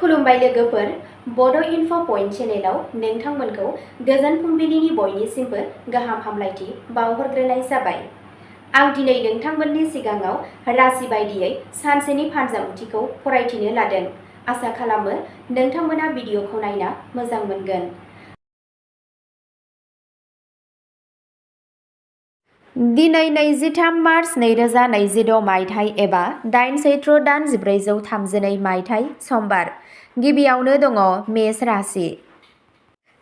खुलुमबाय लोगोफोर, बड' इनफ' पइन्ट चेनेलाव नोंथांमोनखौ गोजोन फुंबिलिनि बयनिसिमबो गाहाम हामलायथि बावहरग्रोनाय जाबाय। आं दिनै नोंथांमोननि सिगाङाव राशि बायदियै सानसेनि फानजामुथिखौ फरायथिनो लादों। आसा खालामो नोंथांमोना भिडिअखौ नायना मोजां मोनगोन। दिनै 23 मार्च 2026 मायथाइ एबा 8 चैत्र दान 1432 मायथाइ समबार। गिबियावनो दङ मेष राशि।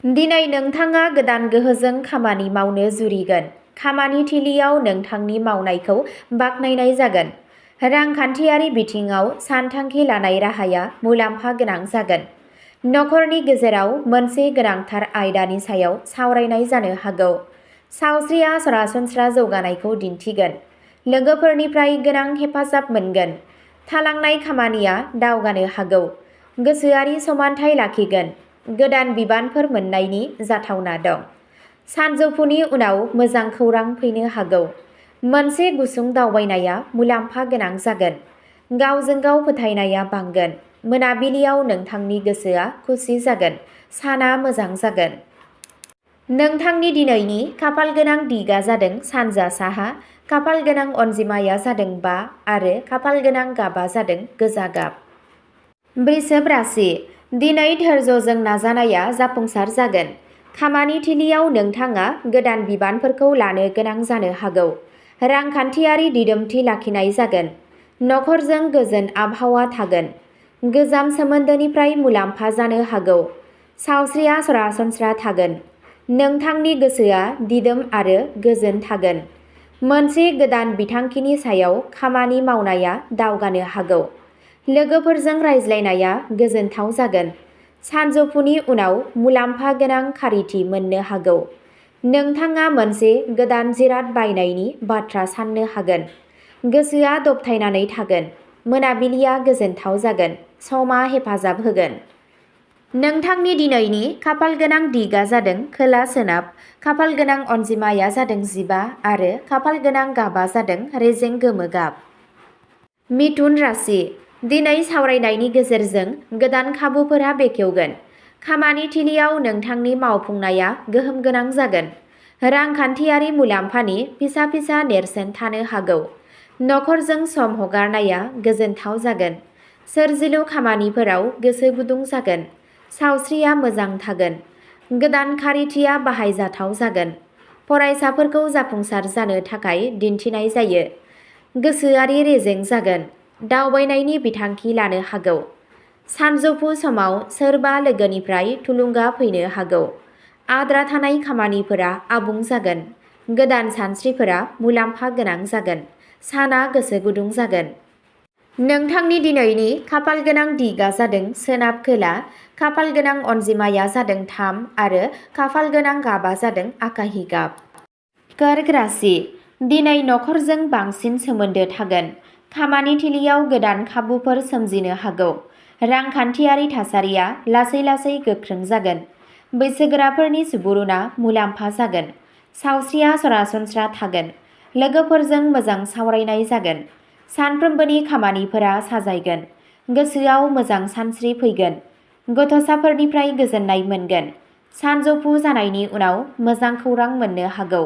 दिनै नोंथाङा गोदान गोहोजों खामानि मावनो जुरिगोन। खामानि थिलियाव नोंथांनि मावनायखौ बाख्नायनाय जागोन। रांखान्थियारि बिथिङाव सानथांखि लानाय राहाया मुलाम्फा गोनां जागोन। नखरनि गेजेराव मोनसे गोनांथार आयदानि सायाव सावरायनाय जानो हागौ। सावस्रिया सरासनस्रा जौगानायखौ दिन्थिगोन। लोगोफोरनिफ्राय गोनां हेफाजाब मोनगोन। थालांनाय खामानिया दावगानो हागौ। गोसोआरि समानथाय लाखिगोन। गोदान बिबानफोर मोननायनि जाथावना दं। सानजौफुनि उनाव मोजां खौरां फैनो हागौ। मोनसे गुसुं दावबायनाया मुलाम्फा गोनां जागोन। गावजों गाव फोथायनाया बांगोन। मोनाबिलियाव नोंथांनि गोसोआ खुसि जागोन। साना मोजां जागोन। नोंथांनि दिनैनि खाफालगोनां दिगा जादों सानजा साहा, खाफालगोनां अनजिमाया जादों 5 आरो खाफालगोनां गाबा जादों गोजा गाब। वृषभ राशि। दिनै धैर्यजों नाजानाया जाफुंसार जागोन। खामानि थिलियाव नोंथाङा गोदान बिबानफोरखौ लानो गोनां जानो हागौ। रांखान्थियारि दिदोमथि लाखिनाय जागोन। नखरजों गोजोन आबहावा थागोन। गोजाम सोमोन्दोनिफ्राय मुलाम्फा जानो हागौ। सावस्रिया सरासनस्रा थागोन। नोंथांनि गोसोआ दिदोम आरो गोजोन थागोन। मोनसे गोदान बिथांखिनि सायाव खामानि मावनाया दावगानो हागौ। लोगोफोरजों रायज्लायनाया गोजोनथाव जागोन। सानजौफुनि उनाव मुलाम्फा गोनां खारिथि मोननो हागौ। नोंथाङा मोनसे गोदान जिराद बायनायनि बाथ्रा साननो हागोन। गोसोआ दबथायनानै थागोन। मोनाबिलिया गोजोनथाव जागोन। समा हेफाजाब होगोन। नोंथांनि दिनैनि खाफालगोनां दिगा जादों खोला सोनाब, खाफालगोनां अनजिमाया जादों 15 आरो खाफालगोनां गाबा जादों रेजें गोमो गाब। मिथुन राशि। दिनै सावरायनायनि गेजेरजों गोदान खाबुफोरा बेखेवगोन। खामानि थिलियाव नोंथांनि मावफुंनाया गोहोम गोनां जागोन। रांखान्थियारि मुलाम्फानि फिसा फिसा नेरसोन थानो हागौ। नखरजों सम हगारनाया गोजोनथाव जागोन। सोरजिलु खामानिफोराव गोसो गुदुं जागोन। सावस्रिया मोजां थागोन। गोदान खारिथिया बाहायजाथाव जागोन। फरायसाफोरखौ जाफुंसार जानो थाखाय दिन्थिनाय जायो। गोसोआरि रेजें जागोन। दावबायनायनि बिथांखि लानो हागौ। सानजौफु समाव सोरबा लोगोनिफ्राय थुलुंगा फैनो हागौ। आद्रा थानाय खामानिफोरा आबुं जागोन। गोदान सानस्रिफोरा मुलाम्फा गोनां जागोन। साना गोसो गुदुं जागोन। नोंथांनि दिनैनि खाफालगोनां दिगा जादों सोनाब खोला, खाफालगोनां अनजिमाया जादों 3 आरो खाफालगोनां गाबा जादों आकाहि गाब। कर्क राशि। दिनै नखरजों बांसिन सोमोन्दो थागोन। खामानि थिलियाव गोदान खाबुफोर सोमजिनो हागौ। रांखान्थियारि थासारिया लासै लासै गोख्रों जागोन। बैसोगोराफोरनि सुबुरुनआ मुलाम्फा जागोन। सावस्रिया सरासनस्रा थागोन। लोगोफोरजों मोजां सावरायनाय जागोन। सानफ्रोमबोनि खामानिफोरा साजायगोन। गोसोआव मोजां सानस्रि फैगोन। गथ'साफोरनिफ्राय गोजोननाय मोनगोन। सानजौफु जानायनि उनाव मोजां खौरां मोननो हागौ।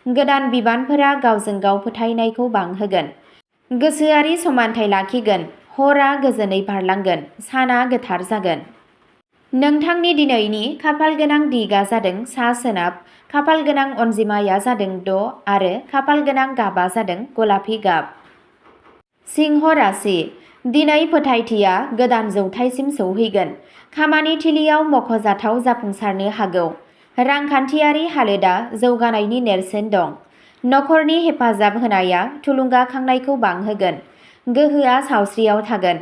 गोदान बिबानफोरा गावजों गाव फोथायनायखौ बांहोगोन। गोसोआरि समानथाय लाखिगोन। हरआ गोजोनै बारलांगोन। साना गोथार जागोन। नोंथांनि दिनैनि खाफालगोनां दिगा जादों सा सोनाब, खाफालगोनां अनजिमाया जादों 6 आरो खाफालगोनां गाबा जादों गलापि गाब। सिंह राशि। दिनै फोथायथिया गोदान जौथायसिम सौहैगोन। खामानि थिलियाव मख'जाथाव जाफुंसारनो हागौ। रांखान्थियारि हालोदा जौगानायनि नेरसोन दं। नखरनि हेफाजाब होनाया थुलुंगाखांनायखौ बांहोगोन। गोहोआ सावस्रियाव थागोन।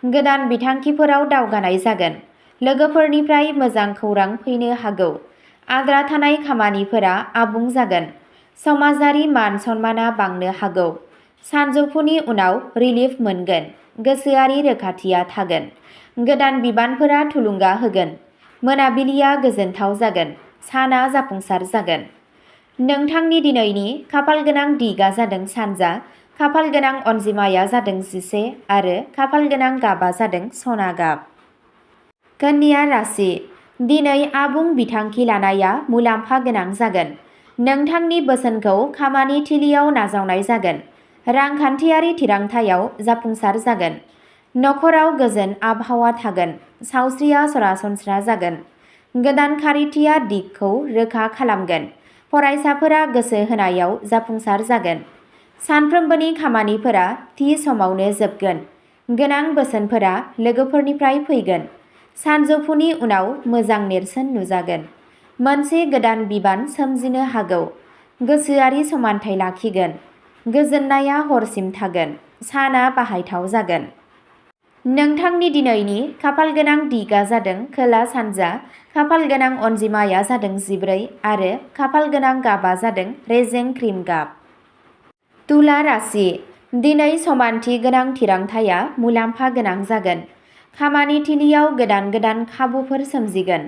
गोदान बिथांखिफोराव दावगानाय जागोन। लोगोफोरनिफ्राय मोजां खौरां फैनो हागौ। आद्रा थानाय खामानिफोरा आबुं जागोन। समाजारि मान सन्माना बांनो हागौ। सानजौफुनि उनाव रिलिफ मोनगोन। गोसोआरि रोखाथिया थागोन। गोदान बिबानफोरा थुलुंगा होगोन। मोनाबिलिया गोजोनथाव जागोन। साना जाफुंसार जागोन। नोंथांनि दिनैनि खाफालगोनां दिगा जादों सानजा, खाफालगोनां अनजिमाया जादों 11 आरो खाफालगोनां गाबा जादों सना गाब। कन्या राशि दिनै आबुं बिथांखि लानाया मुलाम्फा गोनां जागोन। नोंथांनि बोसोनखौ खामानि थिलियाव नाजावनाय जागोन। रांखान्थियारि थिरांथायाव जाफुंसार जागोन। नखराव गोजोन आबहावा थागोन। सावस्रिया सरासनस्रा जागोन। गोदान खारिथिया दिगखौ रोखा खालामगोन। फरायसाफोरा गोसो होनायाव जाफुंसार जागोन। सानफ्रोमबोनि खामानिफोरा थि समावनो जोबगोन। गोनां बोसोनफोरा लोगोफोरनिफ्राय फैगोन। सानजौफुनि उनाव मोजां नेरसोन नुजागोन। मोनसे गोदान बिबान सोमजिनो हागौ। गोसोआरि समानथाय लाखिगोन। गोजोननाया हरसिम थागोन। साना बाहायथाव जागोन। नोंथांनि दिनैनि खाफालगोनां दिगआ जादों खोला सानजा, खाफालगोनां अनजिमाया जादों 14 आरो खाफालगोनां गाबआ जादों रेजें क्रिम गाब। तुला राशि दिनै समानथि गोनां थिरांथाया मुलाम्फा गोनां जागोन। खामानि थिलियाव गोदान गोदान खाबुफोर सोमजिगोन।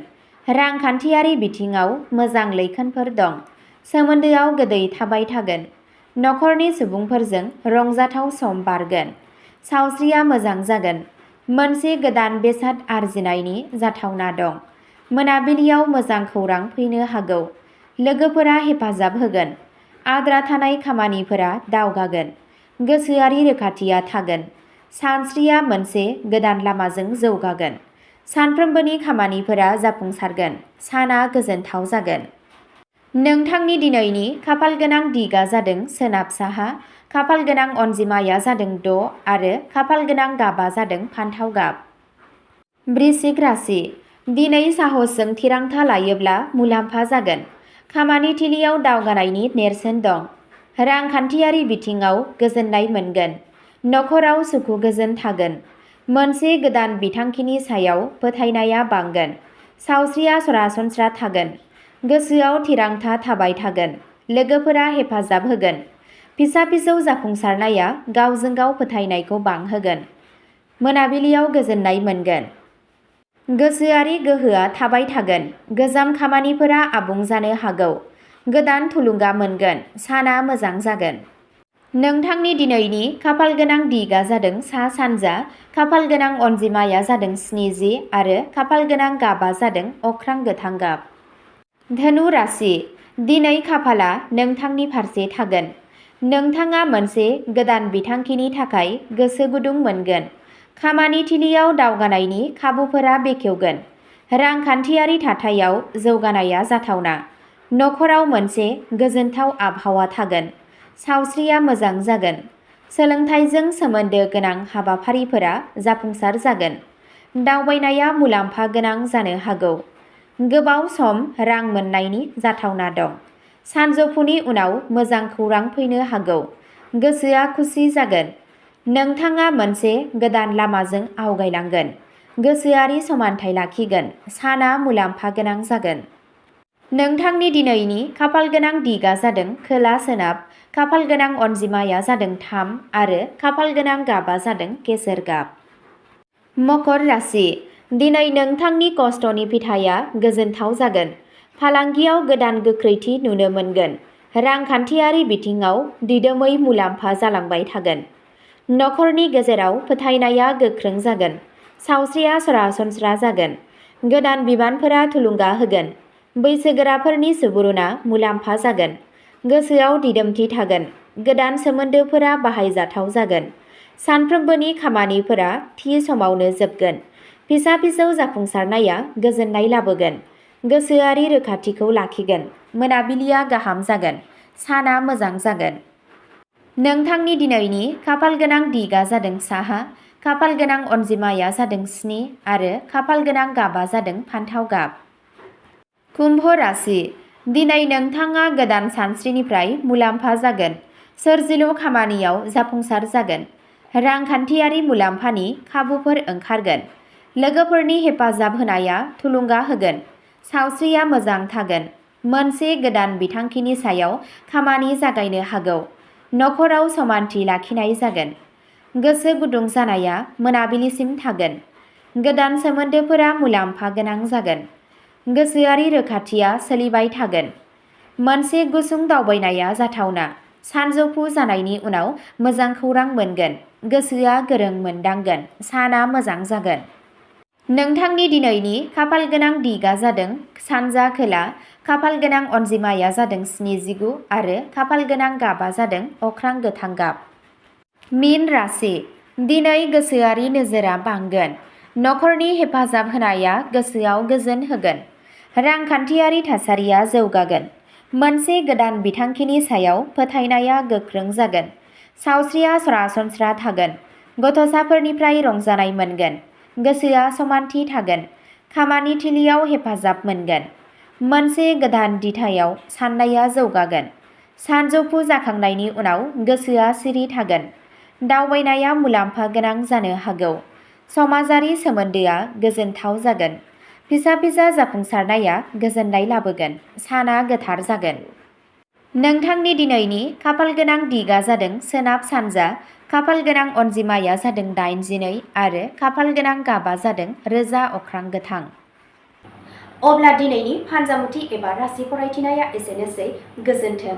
रांखान्थियारि बिथिङाव मोजां लैखोनफोर दं। सोमोन्दोआव गोदै थाबाय थागोन। नखरनि सुबुंफोरजों रंजाथाव सम बारगोन। सावस्रिया मोजां जागोन। मोनसे गोदान बेसाद आरजिनायनि जाथावना दं। मोनाबिलियाव मोजां खौरां फैनो हागौ। लोगोफोरा हेफाजाब होगोन। आद्रा थानाय खामानिफोरा दावगागोन। गोसोआरि रोखाथिया थागोन। सानस्रिया मोनसे गोदान लामाजों जौगागोन। सानफ्रोमबोनि खामानिफोरा जाफुंसारगोन। साना गोजोनथाव जागोन। नोंथांनि दिनैनि खाफालगोनां दिगआ जादों सोनाब साहा, खाफालगोनां अनजिमाया जादों 6 आरो खाफालगोनां गाबआ जादों फान्थाव गाब। वृश्चिक राशि दिनै साहसजों थिरांथा लायोब्ला मुलाम्फा जागोन। खामानि थिलियाव दावगानायनि नेरसोन दं। रांखान्थियारि बिथिङाव गोजोननाय मोनगोन। नखराव सुखु गोजोन थागोन। मोनसे गोदान बिथांखिनि सायाव फोथायनाया बांगोन। सावस्रिया सरासनस्रा थागोन। गोसोआव थिरांथा थाबाय थागोन। लोगोफोरा हेफाजाब होगोन। फिसा-फिसौ जाफुंसारनाया गावजों गाव फोथायनायखौ बांहोगोन। मोनाबिलियाव गोजोननाय मोनगोन। गोसोआरि गोहोआ थाबाय थागोन। गोजाम खामानिफोरा आबुं जानो हागौ। गोदान थुलुंगा मोनगोन। साना मोजां जागोन। नोंथांनि दिनैनि खाफालगोनां दिगआ जादों सा-सानजा, खाफालगोनां अनजिमाया जादों 70 आरो खाफालगोनां गाबआ जादों अख्रां गोथां गाब। धनु राशि दिनै खाफालआ नोंथांनि फारसे थागोन। नोंथाङा मोनसे गोदान बिथांखिनि थाखाय गोसो गुदुं मोनगोन। खामानि थिलियाव दावगानायनि खाबुफोरा बेखेवगोन। रांखान्थियारि थाथायाव जौगानाया जाथावना। नखराव मोनसे गोजोनथाव आबहावा थागोन। सावस्रिया मोजां जागोन। सोलोंथाइजों सोमोन्दो गोनां हाबाफारिफोरा जाफुंसार जागोन। दावबायनाया मुलाम्फा गोनां जानो हागौ। गोबाव सम रां मोननायनि जाथावना दं। सानजौफुनि उनाव मोजां खौरां फैनो हागौ। गोसोआ खुसि जागोन। नोंथाङा मोनसे गोदान लामाजों आवगायलांगोन। गोसोआरि समानथाय लाखिगोन। साना मुलाम्फा गोनां जागोन। नोंथांनि दिनैनि खाफालगोनां दिगआ जादों खोला-सोनाब, खाफालगोनां अनजिमाया जादों 3 आरो खाफालगोनां गाबआ जादों केसर गाब। मकर राशि दिनै नोंथांनि खस्थ'नि फिथाइया गोजोनथाव जागोन। फालांगियाव गोदान गोख्रैथि नुनो मोनगोन। रांखान्थियारि बिथिङाव दिदोमै मुलाम्फा जालांबाय थागोन। नखरनि गेजेराव फोथायनाया गोख्रों जागोन। सावस्रिया सरासनस्रा जागोन। गोदान बिबानफोरा थुलुंगा होगोन। बैसोगोराफोरनि सुबुरुनआ मुलाम्फा जागोन। गोसोआव दिदोमथि थागोन। गोदान सोमोन्दोफोरा बाहायजाथाव जागोन। सानफ्रोमबोनि खामानिफोरा थि समावनो जोबगोन। फिसा-फिसौ जाफुंसारनाया गोजोननाय लाबोगोन। गोसोआरि रोखाथिखौ लाखिगोन। मोनाबिलिया गाहाम जागोन। साना मोजां जागोन। नोंथांनि दिनैनि खाफालगोनां दिगआ जादों साहा, खाफालगोनां अनजिमाया जादों 7 आरो खाफालगोनां गाबआ जादों फान्थाव गाब। कुम्भ राशि दिनै नोंथाङा गोदान सानस्रिनिफ्राय मुलाम्फा जागोन। सोरजिलु खामानियाव जाफुंसार जागोन। रांखान्थियारि मुलाम्फानि खाबुफोर ओंखारगोन। लोगोफोरनि हेफाजाब होनाया थुलुंगा होगोन। सावस्रिया मोजां थागोन। मोनसे गोदान बिथांखिनि सायाव खामानि जागायनो हागौ। नखराव समानथि लाखिनाय जागोन। गोसो गुदुं जानाया मोनाबिलिसिम थागोन। गोदान सोमोन्दोफोरा मुलाम्फा गोनां जागोन। गोसोआरि रोखाथिया सोलिबाय थागोन। मोनसे गुसुं दावबायनाया जाथावना। सानजौफु जानायनि उनाव मोजां खौरां मोनगोन। गोसोआ गोरों मोनदांगोन। साना मोजां जागोन। नोंथांनि दिनैनि खाफाल गोनां दिगा जादों सानजा खोला, खाफाल गोनां अनजिमाया जादों 79 आरो खाफाल गोनां गाबा जादों अख्रां गोथां गाब। मीन राशि। दिनै गोसोआरि नोजोरा बांगोन। नखरनि हेफाजाब होनाया गोसोआव गोजोन होगोन। रांखान्थियारि थासारिया जौगागोन। मोनसे गोदान बिथांखिनि सायाव फोथायनाया गोख्रों जागोन। सावस्रिया सरासनस्रा थागोन। गथ'साफोरनिफ्राय रंजानाय मोनगोन। गोसोआ समानथि थागोन। खामानि थिलियाव हेफाजाब मोनगोन। मोनसे गोदान दिथायाव साननाया जौगागोन। सानजौफु जाखांनायनि उनाव गोसोआ सिरि थागोन। दावबायनाया मुलाम्फा गोनां जानो हागौ। समाजारि सोमोन्दोआ गोजोनथाव जागोन। फिसा फिसा जाफुंसारनाया गोजोननाय लाबोगोन। साना गोथार जागोन। नोंथांनि दिनैनि खाफाल गोनां दिगा जादों सोनाब सानजा, खाफाल गोनां अनजिमाया जादों 82 आरो खाफाल गोनां गाबा जादों रोजा अख्रां गोथां। अब्ला दिनैनि फानजामुथि एबा राशि फरायथिनाया एसेनोसै। गोजोन्थों।